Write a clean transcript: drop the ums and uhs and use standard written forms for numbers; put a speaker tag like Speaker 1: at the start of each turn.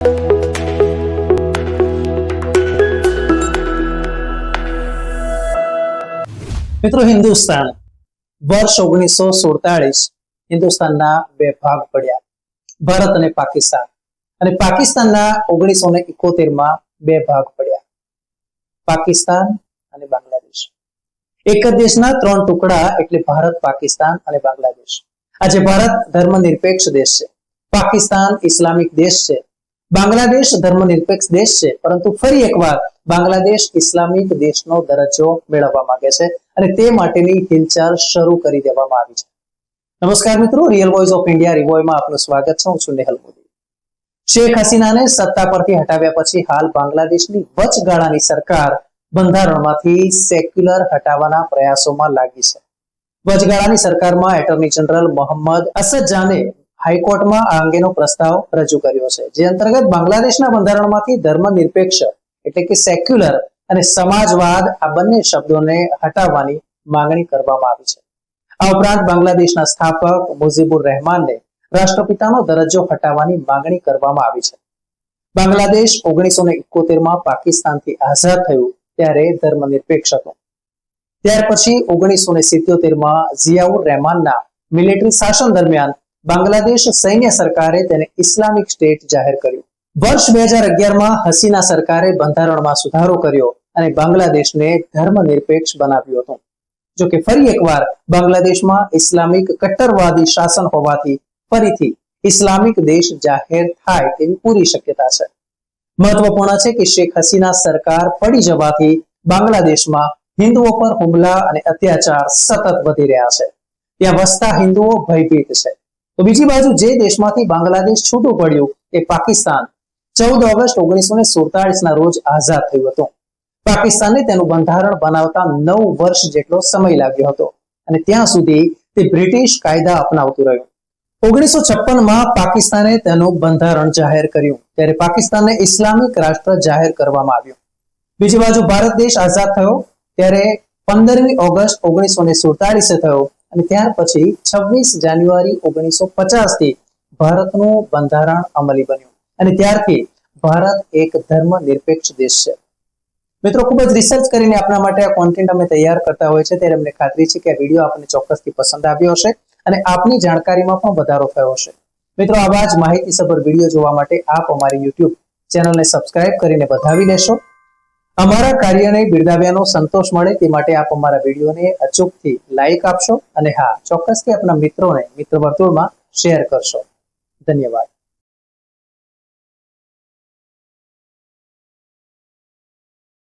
Speaker 1: મિત્રો, હિન્દુસ્તાન વર્ષ 1947 હિન્દુસ્તાનના બે ભાગ પડ્યા, ભારત અને પાકિસ્તાન. અને પાકિસ્તાનના 1971 બે ભાગ પડ્યા, પાકિસ્તાન અને બાંગ્લાદેશ. એક જ દેશના ત્રણ ટુકડા એટલે ભારત, પાકિસ્તાન અને બાંગ્લાદેશ. આજે ભારત ધર્મનિરપેક્ષ દેશ છે, પાકિસ્તાન ઇસ્લામિક દેશ છે, બાંગ્લાદેશ ધર્મનિરપેક્ષ દેશ છે, પરંતુ ફરી એકવાર બાંગ્લાદેશ ઇસ્લામિક દેશનો દરજ્જો મેળવવા માંગે છે અને તે માટેની હિલચાલ શરૂ કરી દેવામાં આવી છે. નમસ્કાર મિત્રો, રિયલ વોઇસ ઓફ ઇન્ડિયા રિવોયમાં આપનું સ્વાગત છે. હું છું નેહલ મોદી. શેખ હસીનાને સત્તા પરથી હટાવ્યા પછી હાલ બાંગ્લાદેશની વચગાળાની સરકાર બંધારણમાંથી સેક્યુલર હટાવવાના પ્રયાસોમાં લાગી છે. વચગાળાની સરકારમાં એટર્ની જનરલ મોહમ્મદ અસદજાને હાઈકોર્ટમાં આ અંગેનો પ્રસ્તાવ રજૂ કર્યો છે, જે અંતર્ગત બાંગ્લાદેશના બંધારણમાંથી ધર્મનિરપેક્ષ એટલે કે સેક્યુલર અને સમાજવાદ આ બંને શબ્દોને હટાવવાની માંગણી કરવામાં આવી છે. આ ઉપરાંત બાંગ્લાદેશના સ્થાપક મુજીબુર રહેમાનને રાષ્ટ્રપિતાનો દરજ્જો હટાવવાની માંગણી કરવામાં આવી છે. બાંગ્લાદેશ 1971 પાકિસ્તાનથી આઝાદ થયું ત્યારે ધર્મનિરપેક્ષ હતું. ત્યાર પછી 1977 ઝિયાઉર રહેમાનના મિલિટરી શાસન દરમિયાન બાંગ્લાદેશ સૈન્ય સરકારે તેને ઇસ્લામિક સ્ટેટ જાહેર કર્યું. વર્ષ 2011 હસીના સરકારે બંધારણમાં સુધારો કર્યો અને બાંગ્લાદેશને ધર્મનિરપેક્ષ બનાવ્યું હતું. જો કે ફરી એકવાર બાંગ્લાદેશમાં ઇસ્લામિક કટ્ટરવાદી શાસન હોવાથી ફરીથી ઇસ્લામિક દેશ જાહેર થાય તેવી પૂરી શક્યતા છે. મહત્વપૂર્ણ છે કે શેખ હસીના સરકાર પડી જવાથી બાંગ્લાદેશમાં હિન્દુઓ પર હુમલા અને અત્યાચાર સતત વધી રહ્યા છે. ત્યાં વસતા હિન્દુઓ ભયભીત છે. તો બીજી બાજુ જે દેશમાંથી બાંગ્લાદેશ છૂટું પડ્યું એ પાકિસ્તાન 14 ઓગસ્ટ 1947 ના રોજ આઝાદ થયું હતું. પાકિસ્તાનને તેનું બંધારણ બનાવતા 9 વર્ષ જેટલો સમય લાગ્યો હતો અને ત્યાં સુધી તે બ્રિટિશ કાયદા અપનાવતું રહ્યું. 1956 પાકિસ્તાને તેનું બંધારણ જાહેર કર્યું ત્યારે પાકિસ્તાનને ઇસ્લામિક રાષ્ટ્ર જાહેર કરવામાં આવ્યું. બીજી બાજુ ભારત દેશ આઝાદ થયો ત્યારે 15મી ઓગસ્ટ 1947 થયો અને ત્યાર પછી 26 જાન્યુઆરી 1950 થી ભારતનું બંધારણ અમલી બન્યું અને ત્યારથી ભારત એક ધર્મનિરપેક્ષ દેશ છે. મિત્રો, ખૂબ જ રિસર્ચ કરીને આપણા માટે આ કોન્ટેન્ટ અમે તૈયાર કરતા હોય છે ત્યારે અમને ખાતરી છે કે આ વિડીયો આપને ચોક્કસથી પસંદ આવ્યો હશે અને આપની જાણકારીમાં પણ વધારો થયો હશે. મિત્રો, આવા જ માહિતીસભર વિડીયો જોવા માટે આપ અમારી YouTube ચેનલને સબસ્ક્રાઇબ કરીને વધાવી લેશો. અમારા કાર્યને બિરદાવ્યાનો સંતોષ મળે તે માટે આપ અમારા વિડીયોને અચૂકથી લાઈક આપશો અને હા, ચોક્કસથી આપણા મિત્રોને મિત્ર વર્તુળમાં શેર કરશો. ધન્યવાદ.